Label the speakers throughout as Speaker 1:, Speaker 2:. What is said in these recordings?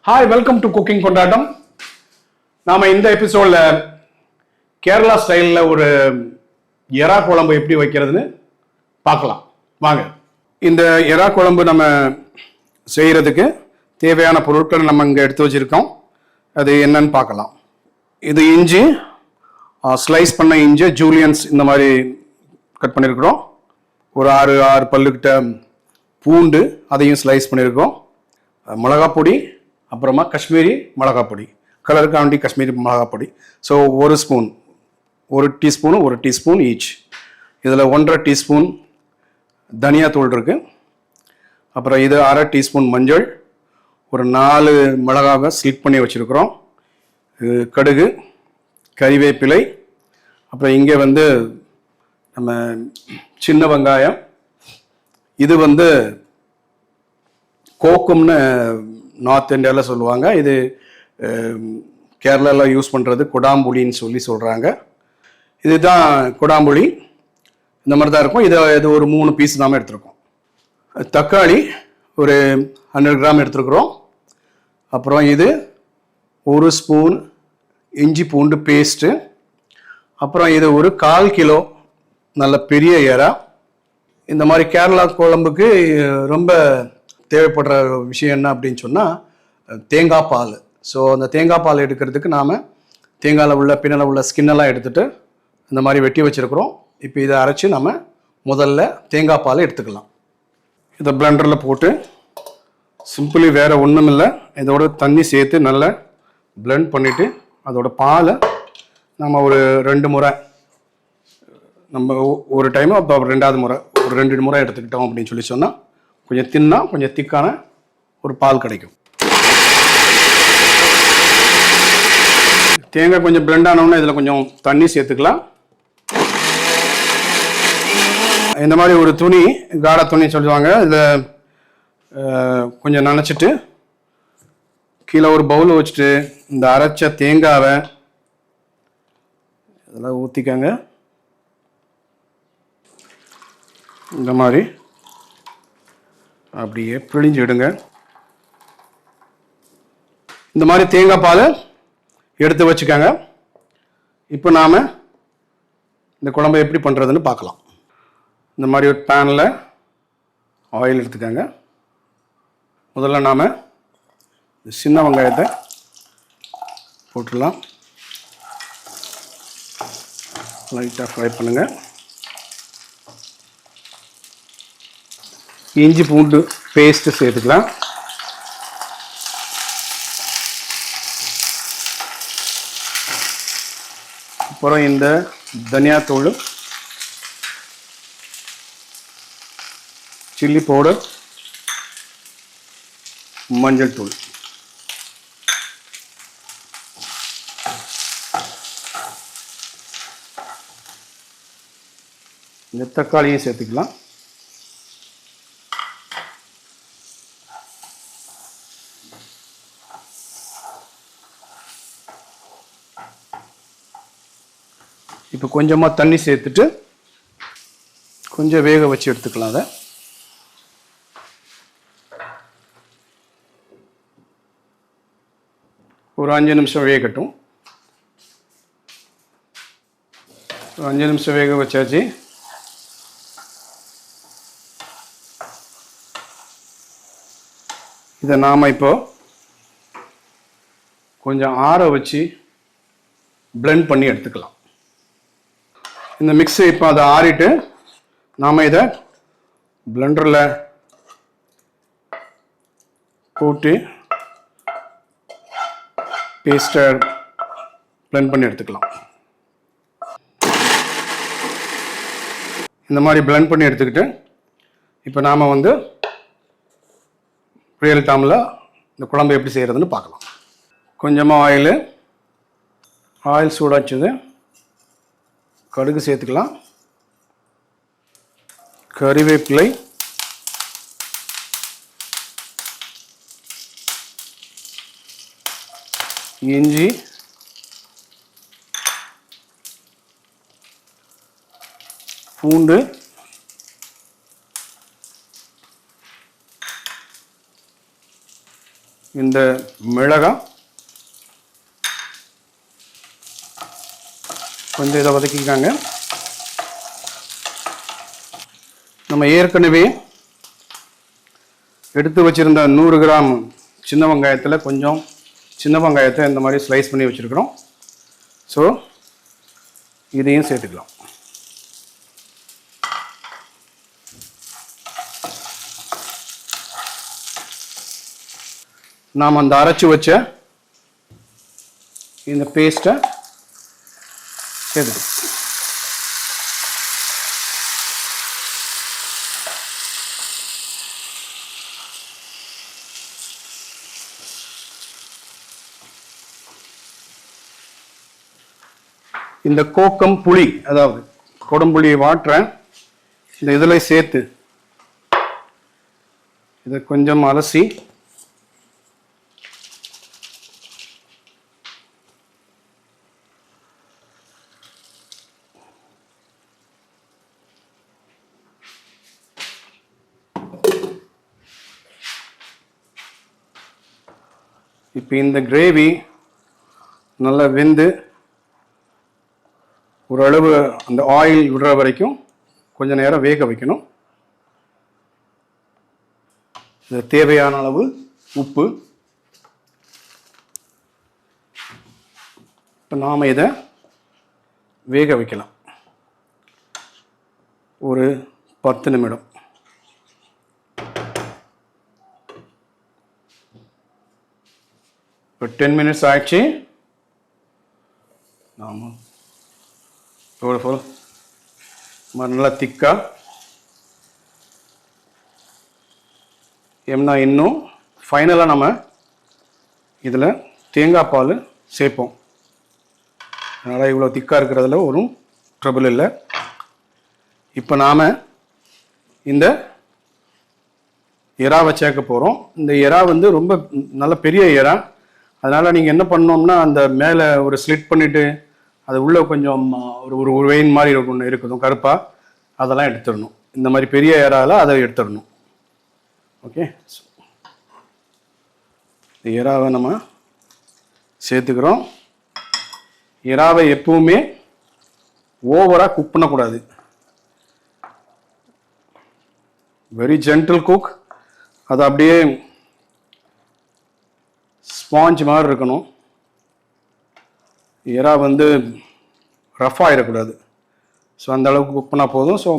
Speaker 1: Hi, welcome to cooking கொண்டாட்டம். நாம இந்த எபிசோட்ல கேரளா ஸ்டைலில் ஒரு எறா குழம்பு எப்படி வைக்கிறதுன்னு பார்க்கலாம் வாங்க. இந்த எறா குழம்பு நம்ம செய்யறதுக்கு தேவையான பொருட்கள் நம்ம இங்கே எடுத்து வச்சிருக்கோம். அது என்னன்னு பார்க்கலாம். இது இஞ்சி, ஸ்லைஸ் பண்ண இஞ்சி ஜூலியன்ஸ் இந்த மாதிரி கட் பண்ணியிருக்கிறோம். ஒரு ஆறு பல்லுக்கிட்ட பூண்டு, அதையும் ஸ்லைஸ் பண்ணியிருக்கோம். மிளகாப்பொடி, அப்புறமா காஷ்மீரி மிளகாப்பொடி, கலருக்காண்டி காஷ்மீரி மிளகாப்பொடி. ஸோ ஒரு டீஸ்பூன் ஈச். இதில் 1.5 டீஸ்பூன் தனியாத்தூள் இருக்கு. அப்புறம் இது 1/2 டீஸ்பூன் மஞ்சள், ஒரு 4 மிளகாவை ஸ்லிட் பண்ணி வச்சுருக்குறோம், கடுகு, கறிவேப்பிலை, அப்புறம் இங்கே நம்ம சின்ன வெங்காயம். இது கோக்கும்னு நார்த் இந்தியாவில் சொல்லுவாங்க. இது கேரளாவில் யூஸ் பண்ணுறது கொடாம்புளின்னு சொல்கிறாங்க. இதுதான் கொடாம்புளி. இந்த மாதிரி தான் இருக்கும். இது ஒரு 3 பீஸ் நாம எடுத்துருக்கோம். தக்காளி ஒரு 100 கிராம் எடுத்துருக்குறோம். அப்புறம் இது 1 ஸ்பூன் இஞ்சி பூண்டு பேஸ்ட்டு. அப்புறம் இது ஒரு 1/4 கிலோ நல்ல பெரிய எறா. இந்த மாதிரி கேரளா குழம்புக்கு ரொம்ப தேவைப்படுற விஷயம் என்ன அப்படின்னு சொன்னால் தேங்காய் பால். ஸோ அந்த தேங்காய் பால் எடுக்கிறதுக்கு நாம் தேங்காயில் பின்னால் உள்ள ஸ்கின்னெல்லாம் எடுத்துகிட்டு இந்த மாதிரி வெட்டி வச்சுருக்குறோம். இப்போ இதை அரைச்சி நம்ம முதல்ல தேங்காய் பால் எடுத்துக்கலாம். இதை பிளெண்டரில் போட்டு சிம்பிளி வேறு ஒன்றும் இல்லை, இதோட தண்ணி சேர்த்து நல்லா பிளெண்ட் பண்ணிவிட்டு அதோட பாலை நம்ம ஒரு 2 முறை, நம்ம ஒரு டைமு அப்போ 2வது முறை ஒரு 2 முறை எடுத்துக்கிட்டோம் அப்படின்னு சொன்னால் கொஞ்சம் கொஞ்சம் திக்கான ஒரு பால் கிடைக்கும். தேங்காய் கொஞ்சம் பிளெண்ட் ஆனோன்னா இதில் கொஞ்சம் தண்ணி சேர்த்துக்கலாம். இந்த மாதிரி ஒரு துணி, காடை துணி சொல்லுவாங்க, இதில் கொஞ்சம் நனைச்சிட்டு கீழே ஒரு பவுல் வச்சுட்டு இந்த அரைச்ச தேங்காவை இதெல்லாம் ஊற்றிக்கங்க. இந்த மாதிரி அப்படியே பிழிஞ்சு விடுங்க. இந்த மாதிரி தேங்காய் பால் எடுத்து வச்சுக்கோங்க. இப்போ நாம் இந்த குழம்பை எப்படி பண்ணுறதுன்னு பார்க்கலாம். இந்த மாதிரி ஒரு பேனில் ஆயில் எடுத்துக்கோங்க. முதல்ல நாம் சின்ன வெங்காயத்தை போட்டுடலாம். லைட்டாக ஃப்ரை பண்ணுங்கள். இஞ்சி பூண்டு பேஸ்ட்டு சேர்த்துக்கலாம். அப்புறம் இந்த தனியாத்தூள், சில்லி பவுடர், மஞ்சள் தூள், இந்த தக்காளியும் சேர்த்துக்கலாம். இப்போ கொஞ்சமாக தண்ணி சேர்த்துட்டு கொஞ்சம் வேக வச்சு எடுத்துக்கலாம். அதை ஒரு 5 நிமிஷம் வேகட்டும். 5 நிமிஷம் வேக வச்சாச்சு. இதை நாம் இப்போ கொஞ்சம் ஆற வச்சு பிளெண்ட் பண்ணி எடுத்துக்கலாம். இந்த மிக்ஸை இப்போ அதை ஆறிட்டு நாம் இதை பிளெண்டரில் போட்டு பேஸ்ட்டை பிளெண்ட் பண்ணி எடுத்துக்கலாம். இந்த மாதிரி பிளெண்ட் பண்ணி எடுத்துக்கிட்டு இப்போ நாம் ரியல் டைமில் இந்த குழம்பு எப்படி செய்கிறதுன்னு பார்க்கலாம். கொஞ்சமாக ஆயில் சூடாச்சுது. கடுகு சேர்த்துக்கலாம். கறிவேப்பிலை, இஞ்சி, பூண்டு, இந்த மிளகாய் கொஞ்சம் இதை வதக்கிக்காங்க. நம்ம ஏற்கனவே எடுத்து வச்சுருந்த 100 கிராம் சின்ன வெங்காயத்தில் கொஞ்சம் சின்ன வெங்காயத்தை இந்த மாதிரி ஸ்லைஸ் பண்ணி வச்சுருக்கிறோம். ஸோ இதையும் சேர்த்துக்கலாம். நாம் அந்த அரைச்சி வச்ச இந்த பேஸ்ட்டை சேர்த்துக்கலாம். இந்த கோக்கம் புளி, அதாவது கொடம்புளியை வாட்டுற இந்த இதில் சேர்த்து இதை கொஞ்சம் அலசி இப்போ இந்த கிரேவி நல்லா வெந்து ஓரளவு அந்த ஆயில் விடுற வரைக்கும் கொஞ்ச நேரம் வேக வைக்கணும். இது தேவையான அளவு உப்பு. இப்போ நாம் இதை வேக வைக்கலாம் ஒரு 10 நிமிடம். இப்போ 10 மினிட்ஸ் ஆயிடுச்சு. ஆமாம், நல்லா திக்கா ஏன்னா இன்னும் ஃபைனலாக நம்ம இதில் தேங்காய் பால் சேர்ப்போம். அதனால் இவ்வளோ திக்காக இருக்கிறதுல ஒரு ட்ரபிள் இல்லை. இப்போ நாம் இந்த எறாவை சேர்க்க போகிறோம். இந்த எறா வந்து ரொம்ப நல்ல பெரிய எறா. அதனால் நீங்கள் என்ன பண்ணோம்னா அந்த மேலே ஒரு ஸ்லிட் பண்ணிவிட்டு அது உள்ளே கொஞ்சம் ஒரு வெயின் மாதிரி ஒன்று இருக்கணும் கருப்பாக, அதெல்லாம் எடுத்துடணும். இந்த மாதிரி பெரிய எறாவில் அதை எடுத்துடணும். ஓகே, இந்த எறாவை நம்ம சேர்த்துக்கிறோம். எறாவை எப்பவுமே ஓவராக குக் பண்ணக்கூடாது. Very gentle cook. அது அப்படியே ஸ்பாஞ்ச் மாதிரி இருக்கணும். எறா வந்து ரஃப் ஆகிடக்கூடாது. ஸோ அந்த அளவுக்கு குக் பண்ணால் போதும். ஸோ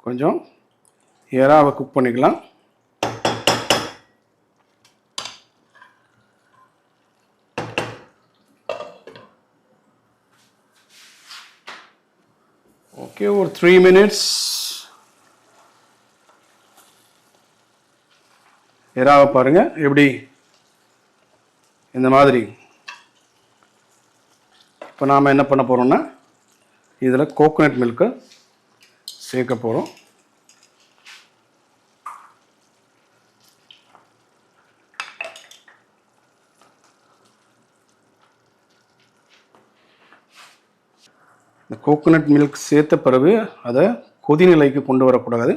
Speaker 1: கொஞ்சம் எறாவை குக் பண்ணிக்கலாம். ஓகே, ஒரு 3 மினிட்ஸ் எறாவை பாருங்கள் எப்படி இந்த மாதிரி. இப்போ நாம் என்ன பண்ண போகிறோம்னா இதில் கோகோனட் மில்க்கை சேர்க்க போகிறோம். இந்த கோகோனட் மில்க் சேர்த்த பிறகு அதை கொதிநிலைக்கு கொண்டு வரக்கூடாது.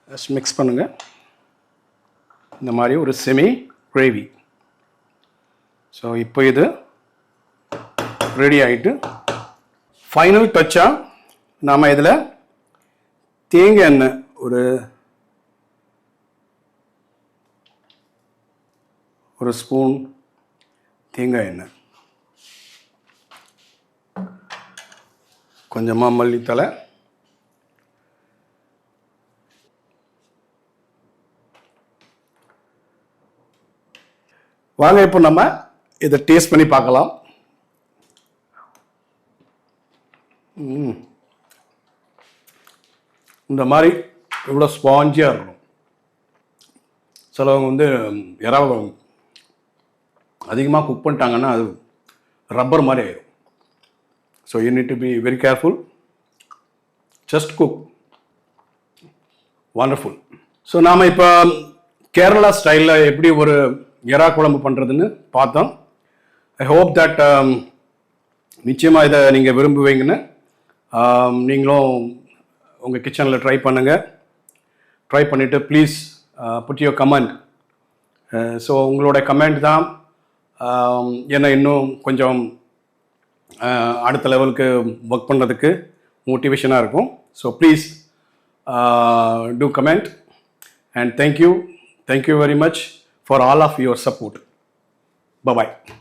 Speaker 1: ஜஸ்ட் மிக்ஸ் பண்ணுங்கள். இந்த மாதிரி ஒரு செமி கிரேவி. ஸோ இப்போ இது ரெடி ஆகிட்டு ஃபைனல் டச்சாக நாம் இதில் தேங்காய் எண்ணெய் ஒரு ஸ்பூன் தேங்காய் எண்ணெய், கொஞ்சமாக மல்லித்தலை, வாங்க இப்போ நம்ம இதை டேஸ்ட் பண்ணி பார்க்கலாம். இந்த மாதிரி இவ்வளோ ஸ்பாஞ்சியாக இருக்கணும். சிலவங்க வந்து இறாவை அதிகமாக குக் பண்ணிட்டாங்கன்னா அது ரப்பர் மாதிரி ஆயிடும். So you need to be very careful. Just cook. Wonderful. So நாம் இப்போ கேரளா ஸ்டைலில் எப்படி ஒரு எறா குழம்பு பண்ணுறதுன்னு பார்த்தோம். ஐ ஹோப் தட் நிச்சயமாக இதை நீங்கள் விரும்புவீங்கன்னு. நீங்களும் உங்கள் கிச்சனில் ட்ரை பண்ணுங்கள். ட்ரை பண்ணிவிட்டு please put your comment so உங்களோட கமெண்ட் தான் என்னை இன்னும் கொஞ்சம் அடுத்த லெவலுக்கு ஒர்க் பண்ணுறதுக்கு மோட்டிவேஷனாக இருக்கும். So please do comment and thank you very much for all of your support. Bye-bye.